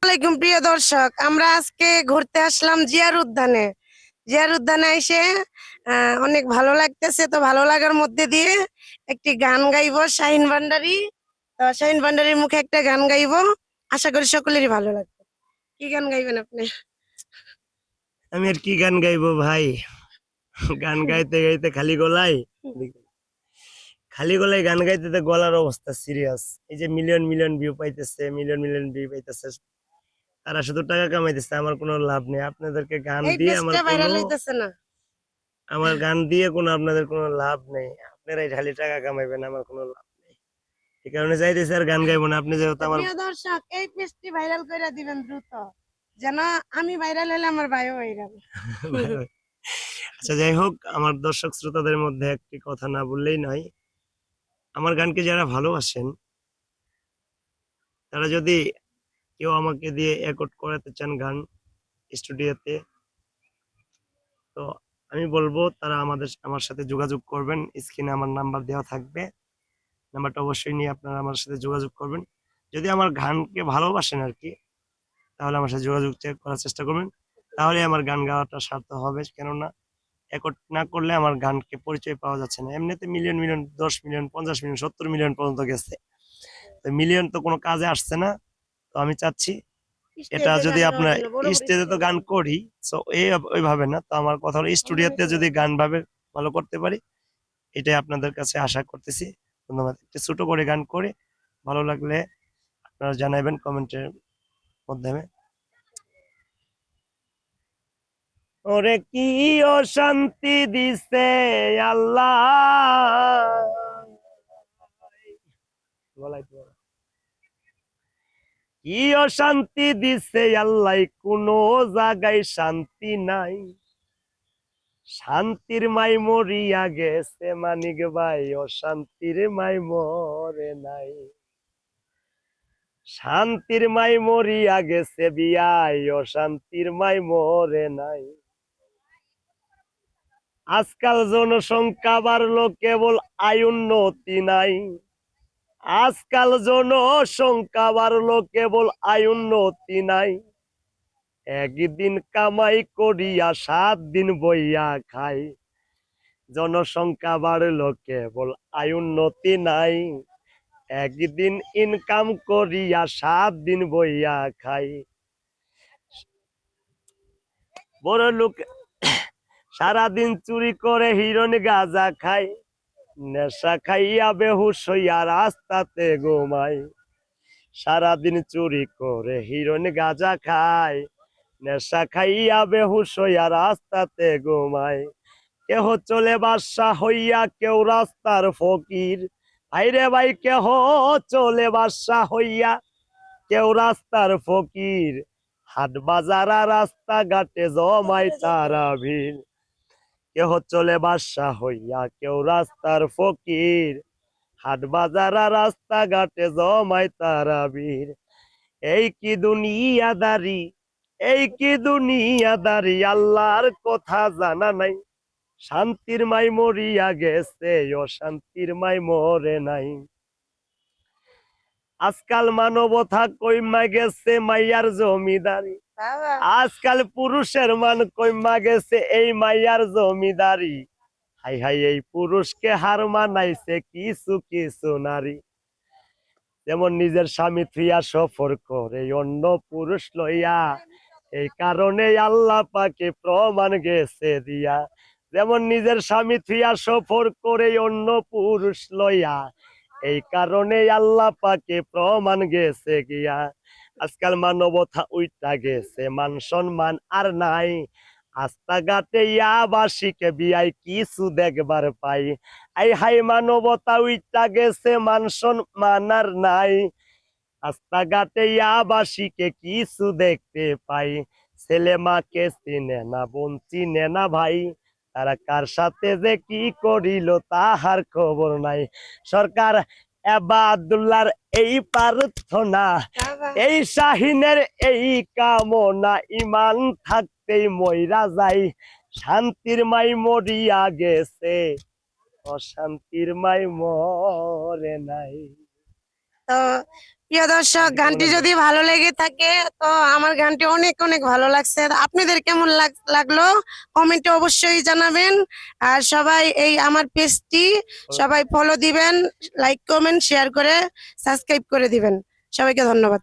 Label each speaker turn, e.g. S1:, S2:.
S1: আসসালামাইকুম প্রিয় দর্শক, আমরা আজকে ঘুরতে আসলাম জিয়ার উদ্যানে এসে অনেক ভালো লাগতেছে। তো ভালো লাগার মধ্যে দিয়ে একটি গান গাইবো শাহিন ভান্ডারী। তো শাহিন ভান্ডারীর মুখে একটা গান গাইবো, আশা করি সকলেরই ভালো লাগবে। কি গান গাইবেন আপনি?
S2: আমি আর কি গান গাইবো ভাই? গান গাইতে গাইতে খালি গলায় গান গাইতে তো গলার অবস্থা সিরিয়াস। এই যে মিলিয়ন মিলিয়ন ভিউ পাইতেছে, মিলিয়ন মিলিয়ন ভিউ পাইতেছে, তারা শুধু টাকা কামাইতেছে, আমার কোনো লাভ নেই। আপনাদেরকে গান
S1: এই
S2: দিয়ে
S1: পেজটা ভাইরাল হইতেছে না।
S2: আপনাদের কোনো লাভ নেই। আপনারাই খালি টাকা কামাইবেন, আমার কোনো লাভ নেই। এই কারণে চাইতেছি আর গান গাইবো না। আপনি যেহেতু
S1: তো
S2: আমার
S1: প্রিয় দর্শক, এই পেজটি ভাইরাল করে দিবেন দ্রুত, যেন আমি ভাইরাল হলে আমার ভাইও ভাইরাল।
S2: আচ্ছা, যাই হোক, আমার দর্শক শ্রোতাদের মধ্যে একটি কথা না বললেই নয়। আমার গানকে যারা ভালোবাসেন, তারা যদি কেউ আমাকে দিয়ে রেকর্ড করাতে চান গান স্টুডিওতে, তো আমি বলবো তারা আমার সাথে যোগাযোগ করবেন। স্ক্রিনে আমার নাম্বার দেওয়া থাকবে, নাম্বারটা অবশ্যই নিয়ে আপনারা আমার সাথে যোগাযোগ করবেন। যদি আমার গানকে ভালোবাসেন আর কি, তাহলে আমার সাথে যোগাযোগ করার চেষ্টা করবেন। তাহলে আমার গান গাওয়াটা সার্থক হবে। কেননা রেকর্ড না করলে আমার গানকে পরিচয় পাওয়া যাচ্ছে না। এমনিতে million million, 10 million, 50 million, 70 million পর্যন্ত গেছে। তো মিলিয়ন তো কোনো কাজে আসছে না। তো আমি চাচ্ছি এটা
S1: স্টেজে
S2: যদি
S1: গান গাওয়ার
S2: আপনার
S1: জন্য, বড় বড়
S2: স্টেজে তো
S1: স্টেজে।
S2: গান করি, তো ওইভাবে না। তো আমার কথা হলো স্টুডিওতে যদি গান ভাবে ভালো করতে পারি, এটাই আপনাদের কাছে আশা করতেছি। ধন্যবাদ। একটু ছোট করে গান করে ভালো লাগলে আপনারা জানাবেন কমেন্টের মাধ্যমে। ওরে কি অশান্তি দিছে আল্লাহ, কি অশান্তি দিছে আল্লাহ, কোনো জায়গায় শান্তি নাই। শান্তির মাই মরিয়া গেছে মানিক ভাই, অশান্তির মাই মরে নাই। শান্তির মাই মরিয়া গেছে বিয়াই, অশান্তির মাই মরে নাই। আজকাল জনসংখ্যা বাড়লো, কেবল আয় উন্নতি নাই। আজকাল জনসংখ্যা বাড়লো, কেবল আয় উন্নতি নাই। একদিন কামাই করিয়া 7 দিন বইয়া খাই। জনসংখ্যা বাড়লো, কেবল আয় উন্নতি নাই। একদিন ইনকাম করিয়া 7 দিন বইয়া খাই। বড় লোক সারাদিন চুরি করে হিরণ গাঁজা খাই। নেশা খাইয়া বেহুশ হইয়া রাস্তাতে ঘুমাই। সারাদিন চুরি করে হিরণ গাঁজা খাই। নেশা খাইয়া বেহুশ হইয়া রাস্তাতে ঘুমাই। কেহ চলে বাদশা হইয়া, কেউ রাস্তার ফকির। ভাইরে ভাই, কেহ চলে বাদশা হইয়া, কেউ রাস্তার ফকির। হাট বাজারা রাস্তা ঘাটে জমায় তারা ভিড়। কেহ চলে বাদশা হইয়া, কেউ রাস্তার ফকির। হাট বাজারা রাস্তা ঘাটে জমায় তারা ভিড়। এই কি দুনিয়াদারি, এই কি দুনিয়াদারি, আল্লাহর কথা জানা নাই। শান্তির মাই মরিয়া গেছে, অশান্তির মাই মরে নাই। আজকাল মানবতা কইমা গেছে মাইয়ার জমিদারি।
S1: বাবা,
S2: আজকাল পুরুষের মান কইমা গেছে এই মাইয়ার জমিদারি। হাই হাই, এই পুরুষকে হার মানাইছে কিছু কিছু নারী। যেমন নিজের স্বামী থুইয়া সফর করে অন্য পুরুষ লইয়া, এই কারণে আল্লাহ পাকে প্রমাণ গেছে দিয়া। যেমন নিজের স্বামী থুইয়া সফর করে অন্য পুরুষ লইয়া, এই কারণে আল্লাহ পাকে প্রমাণ গেছে গিয়া। আজকাল মানবতা উইটা গেছে, মান সম্মান আর নাই। রাস্তাঘাটে ইয়াবাসীকে বিয়াই কিছু দেখবার পাই। আই হাই, মানবতা উইটা গেছে, মান সম্মান আর নাই। রাস্তাঘাটে ইয়াবাসীকে কিছু দেখতে পাই। ছেলে মাকে চিনে না, বোন চিনে না ভাই। তারা কার সাথে যে কি করিল তাহার খবর নাই। সরকার আব্দুল্লাহর এই প্রার্থনা,
S1: বাবা।
S2: এই শাহিনের এই কামনা, ইমান থাকতেই মইরা যাই। শান্তির মাই মরিয়া গেছে, অশান্তির মাই মরে নাই।
S1: তো প্রিয় দর্শক, গানটি যদি ভালো লেগে থাকে তো আমার গানটি অনেক অনেক ভালো লাগছে। আপনাদের কেমন লাগলো কমেন্টে অবশ্যই জানাবেন। আর সবাই এই আমার পেজটি সবাই ফলো দিবেন, লাইক কমেন্ট শেয়ার করে সাবস্ক্রাইব করে দিবেন। সবাইকে ধন্যবাদ।